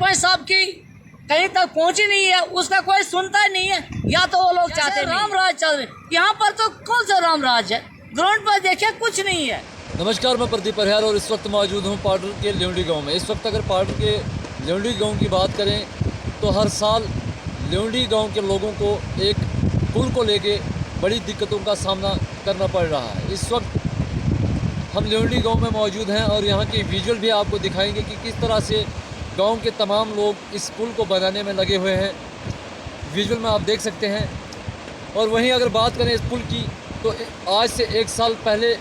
सरपंच साहब की कहीं तक पहुंची नहीं है, उसका कोई सुनता ही नहीं है। या तो वो लोग चाहते राम राज चल रहे, यहाँ पर तो कौन सा राम राज है? ग्राउंड पर देखिए कुछ नहीं है। नमस्कार, मैं प्रदीप परिहार और इस वक्त मौजूद हूँ पाडर के ल्योंडी गांव में। इस वक्त अगर पाडर के ल्योंडी गांव की बात करें तो हर साल ल्योंडी गांव के लोगों को एक पुल को लेके बड़ी दिक्कतों का सामना करना पड़ रहा है। इस वक्त हम ल्योंडी गांव में मौजूद हैं और यहाँ की विजुअल भी आपको दिखाएंगे कि किस तरह से गांव के तमाम लोग इस पुल को बनाने में लगे हुए हैं। विजुअल में आप देख सकते हैं। और वहीं अगर बात करें इस पुल की तो आज से 1 साल पहले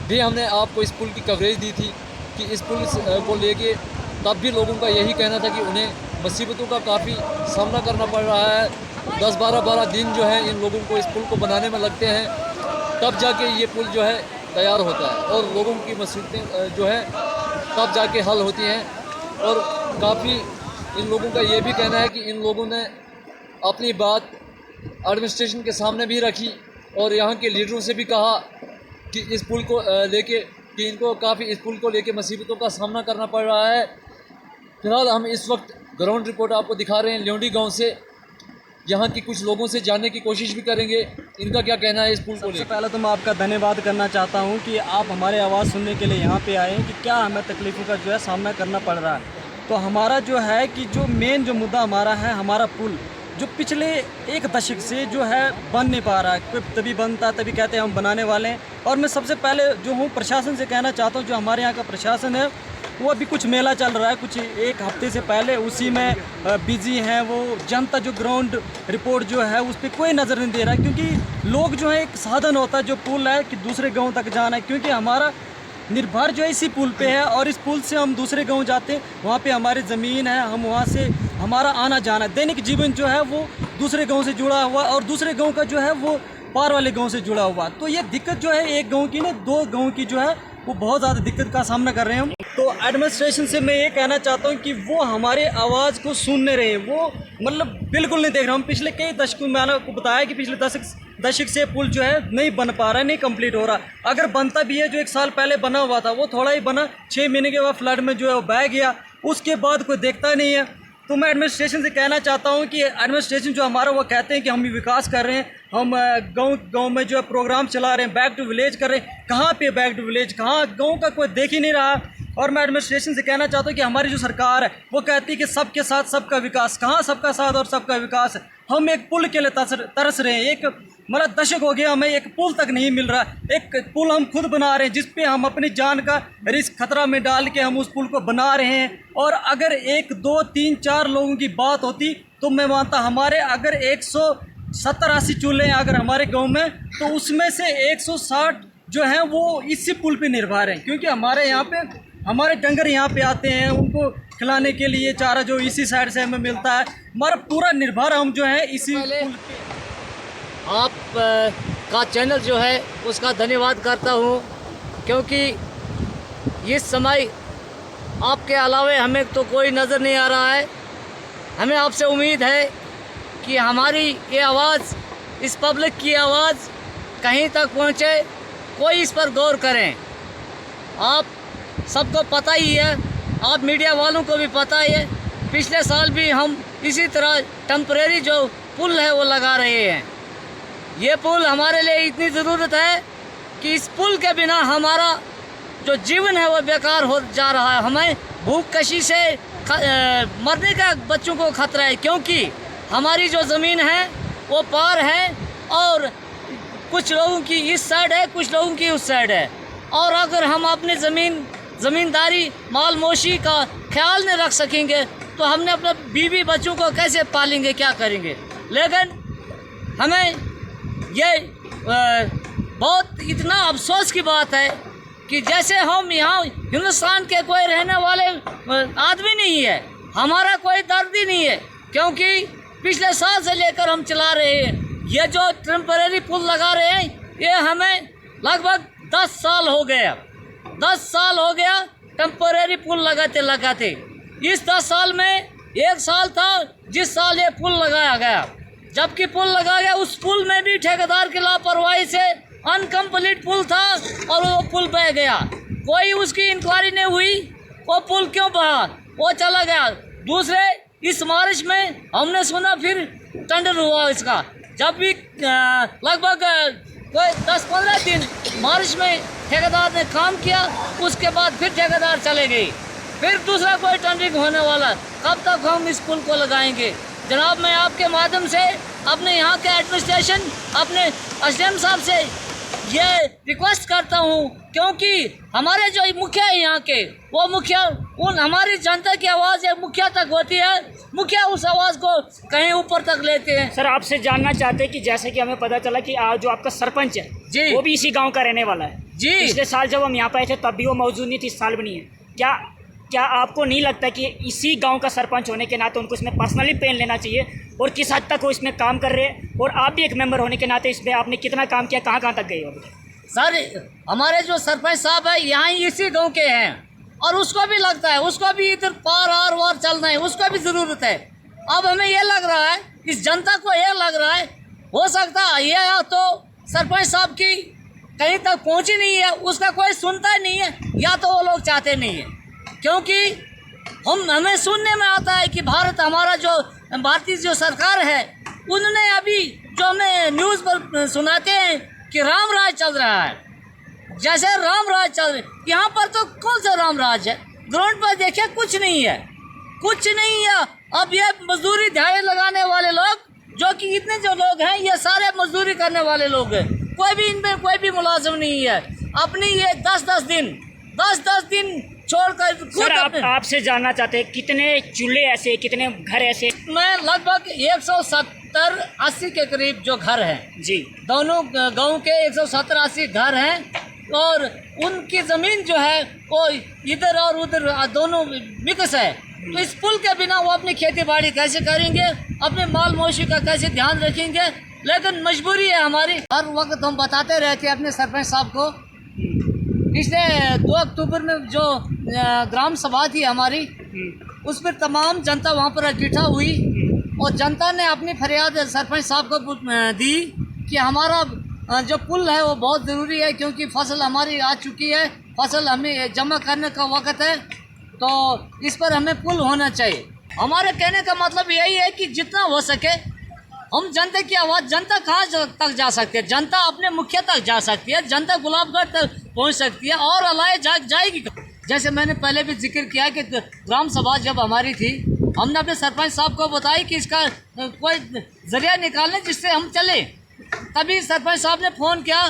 भी हमने आपको इस पुल की कवरेज दी थी कि इस पुल को लेके तब भी लोगों का यही कहना था कि उन्हें मुसीबतों का काफ़ी सामना करना पड़ रहा है। 10-12 दिन जो है इन लोगों को इस पुल को बनाने में लगते हैं, तब जाके ये पुल जो है तैयार होता है और लोगों की मुसीबतें जो है तब जाके हल होती हैं। और काफ़ी इन लोगों का ये भी कहना है कि इन लोगों ने अपनी बात एडमिनिस्ट्रेशन के सामने भी रखी और यहाँ के लीडरों से भी कहा कि इस पुल को लेके कि इनको काफ़ी इस पुल को लेके मुसीबतों का सामना करना पड़ रहा है। फिलहाल हम इस वक्त ग्राउंड रिपोर्ट आपको दिखा रहे हैं ल्योंडी गांव से। यहाँ की कुछ लोगों से जानने की कोशिश भी करेंगे इनका क्या कहना है इस पुल को लेकर। सबसे पहले तो मैं आपका धन्यवाद करना चाहता हूँ कि आप हमारे आवाज़ सुनने के लिए यहाँ पे आए हैं कि क्या हमें तकलीफ़ों का जो है सामना करना पड़ रहा है। तो हमारा जो है कि जो मेन जो मुद्दा हमारा है, हमारा पुल जो पिछले 1 दशक से जो है बन नहीं पा रहा है। कोई तभी बनता है तभी कहते हैं हम बनाने वाले हैं। और मैं सबसे पहले जो हूँ प्रशासन से कहना चाहता हूँ, जो हमारे यहाँ का प्रशासन है वो अभी कुछ मेला चल रहा है कुछ 1 हफ्ते से पहले, उसी में बिजी हैं। वो जनता जो ग्राउंड रिपोर्ट जो है उस पर कोई नज़र नहीं दे रहा है, क्योंकि लोग जो है एक साधन होता है जो पुल है कि दूसरे गाँव तक जाना है, क्योंकि हमारा निर्भर जो है इसी पुल पे है। और इस पुल से हम दूसरे गांव जाते हैं, वहाँ पे हमारी ज़मीन है, हम वहाँ से हमारा आना जाना दैनिक जीवन जो है वो दूसरे गांव से जुड़ा हुआ और दूसरे गांव का जो है वो पार वाले गांव से जुड़ा हुआ। तो ये दिक्कत जो है एक गांव की नहीं 2 गांव की जो है वो बहुत ज़्यादा दिक्कत का सामना कर रहे हैं हम। तो एडमिनिस्ट्रेशन से मैं ये कहना चाहता हूँ कि वो हमारे आवाज़ को सुनने रहे, वो मतलब बिल्कुल नहीं देख रहे। हम पिछले कई दशकों में मैंने आपको बताया कि पिछले दशक से पुल जो है नहीं बन पा रहा है, नहीं कंप्लीट हो रहा। अगर बनता भी है, जो 1 साल पहले बना हुआ था वो थोड़ा ही बना, 6 महीने के बाद फ्लड में जो है वो बह गया, उसके बाद कोई देखता नहीं है। तो मैं एडमिनिस्ट्रेशन से कहना चाहता हूं कि एडमिनिस्ट्रेशन जो हमारा वो कहते हैं कि हम विकास कर रहे हैं, हम गांव में जो है प्रोग्राम चला रहे हैं, बैक टू विलेज कर रहे हैं। कहाँ पे बैक टू विलेज, कहाँ गांव का कोई देख ही नहीं रहा। और मैं एडमिनिस्ट्रेशन से कहना चाहता हूँ कि हमारी जो सरकार है वो कहती है कि सबके साथ सबका विकास। कहाँ सबका साथ और सबका विकास है? हम एक पुल के लिए तरस रहे हैं। एक मतलब दशक हो गया हमें एक पुल तक नहीं मिल रहा। एक पुल हम खुद बना रहे हैं जिस पे हम अपनी जान का रिस्क खतरा में डाल के हम उस पुल को बना रहे हैं। और अगर 1, 2, 3, 4 लोगों की बात होती तो मैं मानता हमारे अगर 170-80 चूल्हे हैं अगर हमारे गांव में, तो उसमें से 160 जो हैं वो इसी पुल पे निर्भर हैं, क्योंकि हमारे यहाँ पे हमारे डंगर यहाँ पे आते हैं, उनको खिलाने के लिए चारा जो इसी साइड से हमें मिलता है। हमारा पूरा निर्भर हम जो है इसी पुल पे। आप का चैनल जो है उसका धन्यवाद करता हूँ, क्योंकि इस समय आपके अलावे हमें तो कोई नज़र नहीं आ रहा है। हमें आपसे उम्मीद है कि हमारी ये आवाज़, इस पब्लिक की आवाज़ कहीं तक पहुँचे, कोई इस पर गौर करें। आप सबको पता ही है, आप मीडिया वालों को भी पता ही है, पिछले साल भी हम इसी तरह टेम्परेरी जो पुल है वो लगा रहे हैं। ये पुल हमारे लिए इतनी ज़रूरत है कि इस पुल के बिना हमारा जो जीवन है वो बेकार हो जा रहा है। हमें भूख कशी से मरने का बच्चों को खतरा है, क्योंकि हमारी जो ज़मीन है वो पार है और कुछ लोगों की इस साइड है, कुछ लोगों की उस साइड है। और अगर हम अपनी ज़मींदारी माल मोशी का ख्याल नहीं रख सकेंगे तो हमने अपने बीवी बच्चों को कैसे पालेंगे, क्या करेंगे। लेकिन हमें ये बहुत इतना अफसोस की बात है कि जैसे हम यहाँ हिंदुस्तान के कोई रहने वाले आदमी नहीं है, हमारा कोई दर्द ही नहीं है, क्योंकि पिछले साल से लेकर हम चला रहे हैं। ये जो टेम्परेरी पुल लगा रहे हैं ये हमें लगभग 10 साल हो गया। 10 साल हो गया टेम्परेरी पुल लगाते। इस 10 साल में 1 साल था जिस साल ये पुल लगाया गया, जबकि पुल लगा गया उस पुल में भी ठेकेदार की लापरवाही से अनकम्प्लीट पुल था और वो पुल बह गया। कोई उसकी इंक्वायरी नहीं हुई, वो पुल क्यों बहा, वो चला गया। दूसरे इस बारिश में हमने सुना फिर टेंडर हुआ इसका, जब भी लगभग कोई 10-15 दिन बारिश में ठेकेदार ने काम किया, उसके बाद फिर ठेकेदार चले गए, फिर दूसरा कोई टेंडरिंग होने वाला। कब तक हम इस पुल को लगाएंगे? जनाब, मैं आपके माध्यम से अपने यहाँ के एडमिनिस्ट्रेशन, अपने एसडीएम साहब से ये रिक्वेस्ट करता हूँ, क्योंकि हमारे जो मुखिया है यहाँ के, वो मुखिया उन हमारी जनता की आवाज़ एक मुखिया तक होती है, मुखिया उस आवाज़ को कहीं ऊपर तक लेते हैं। सर, आपसे जानना चाहते हैं कि जैसे कि हमें पता चला कि जो आपका सरपंच है जी, वो भी इसी गांव का रहने वाला है जी। पिछले साल जब हम यहाँ पे आए थे तब भी वो मौजूद नहीं थी, इस साल भी नहीं है। क्या आपको नहीं लगता कि इसी गांव का सरपंच होने के नाते उनको इसमें पर्सनली पेन लेना चाहिए, और किस हद तक वो इसमें काम कर रहे हैं, और आप भी एक मेंबर होने के नाते इसमें आपने कितना काम किया, कहाँ तक गए हो? सर, हमारे जो सरपंच साहब है यहाँ इसी गांव के हैं, और उसको भी लगता है, उसको भी इधर पार आर वार चलना है, उसको भी ज़रूरत है। अब हमें ये लग रहा है, इस जनता को ये लग रहा है, हो सकता है ये या तो सरपंच साहब की कहीं तक पहुँची नहीं है, उसका कोई सुनता ही नहीं है, या तो वो लोग चाहते नहीं है। क्योंकि हमें सुनने में आता है कि हमारा जो भारतीय जो सरकार है, उन्होंने अभी जो हमें न्यूज़ पर सुनाते हैं कि राम राज चल रहा है, जैसे राम राज चल रहा है। यहाँ पर तो कौन सा राम राज है? ग्राउंड पर देखिए, कुछ नहीं है, कुछ नहीं है। अब ये मजदूरी दिहाड़ी लगाने वाले लोग, जो कि इतने जो लोग हैं, ये सारे मजदूरी करने वाले लोग हैं, कोई भी इनमें कोई भी मुलाजिम नहीं है। अपनी ये 10-10 दिन छोड़कर सर, आपसे जानना चाहते हैं कितने चूल्हे ऐसे, कितने घर ऐसे? मैं लगभग 170-80 के करीब जो घर हैं जी, दोनों गांव के 170-80 घर हैं, और उनकी ज़मीन जो है वो इधर और उधर दोनों मिक्स है। तो इस पुल के बिना वो अपनी खेती बाड़ी कैसे करेंगे, अपने माल मवेशी का कैसे ध्यान रखेंगे? लेकिन मजबूरी है हमारी। हर वक्त हम बताते रहते हैं अपने सरपंच साहब को। पिछले 2 अक्टूबर में जो ग्राम सभा थी हमारी, उस पर तमाम जनता वहाँ पर इकट्ठा हुई, और जनता ने अपनी फरियाद सरपंच साहब को दी कि हमारा जो पुल है वो बहुत ज़रूरी है, क्योंकि फसल हमारी आ चुकी है, फसल हमें जमा करने का वक्त है, तो इस पर हमें पुल होना चाहिए। हमारे कहने का मतलब यही है कि जितना हो सके हम जनता की आवाज़, जनता कहाँ तक जा सकती है? जनता अपने मुखिया तक जा सकती है, जनता गुलाबगढ़ तक पहुँच सकती है, और अलाए जाएगी। जैसे मैंने पहले भी जिक्र किया कि ग्राम सभा जब हमारी थी, हमने अपने सरपंच साहब को बताया कि इसका कोई ज़रिया निकालने जिससे हम चले। तभी सरपंच साहब ने फ़ोन किया,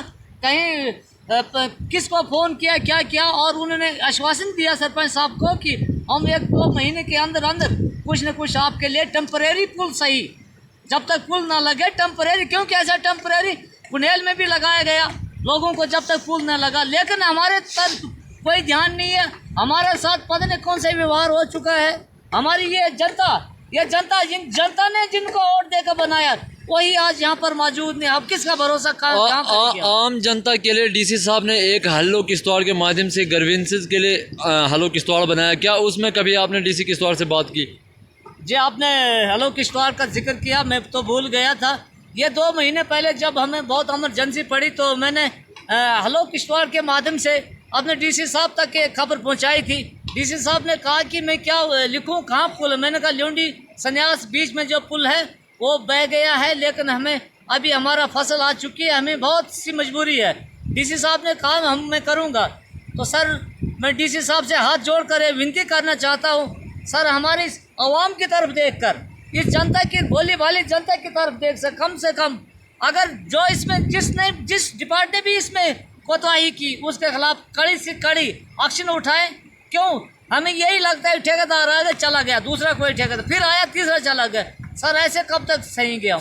कहीं किसको फ़ोन किया, क्या किया, और उन्होंने आश्वासन दिया सरपंच साहब को कि हम 1-2 महीने के अंदर कुछ न कुछ आपके लिए टेम्परेरी पुल, सही जब तक पुल ना लगे टेम्परेरी, क्योंकि ऐसा टेम्परेरी कुनेल में भी लगाया गया लोगों को जब तक पुल ना लगा, लेकिन हमारे तरफ कोई ध्यान नहीं है। हमारे साथ पता नहीं कौन सा व्यवहार हो चुका है। हमारी ये जनता ने जिनको वोट देकर बनाया, वही आज यहाँ पर मौजूद नहीं। अब किसका भरोसा काम करेंगे? आम जनता के लिए डीसी साहब ने एक हल्लो किश्तवाड़ के माध्यम से ग्रीवेंसेस के लिए हल्लो किश्तवाड़ बनाया, क्या उसमें कभी आपने डीसी किश्तवाड़ से बात की? जी, आपने हलो किश्तवाड़ का जिक्र किया, मैं तो भूल गया था। ये 2 महीने पहले जब हमें बहुत इमरजेंसी पड़ी, तो मैंने हलो किश्तवाड़ के माध्यम से अपने डीसी साहब तक ये खबर पहुंचाई थी। डीसी साहब ने कहा कि मैं क्या लिखूं, कहाँ पुल है? मैंने कहा ल्यूंडी संन्यास बीच में जो पुल है वो बह गया है, लेकिन हमें अभी हमारा फसल आ चुकी है, हमें बहुत सी मजबूरी है। डीसी साहब ने कहा मैं करूँगा। तो सर, मैं डीसी साहब से हाथ जोड़ कर विनती करना चाहता हूँ, सर, हमारी आवाम की तरफ देखकर, इस जनता की भोली भाली जनता की तरफ देख से कम अगर जो इसमें जिस डिपार्टमेंट ने भी इसमें कोताही की, उसके खिलाफ कड़ी से कड़ी एक्शन उठाए। क्यों? हमें यही लगता है ठेकेदार आया चला गया, दूसरा कोई ठेकेदार, फिर आया तीसरा चला गया। सर, ऐसे कब तक सहेंगे हम?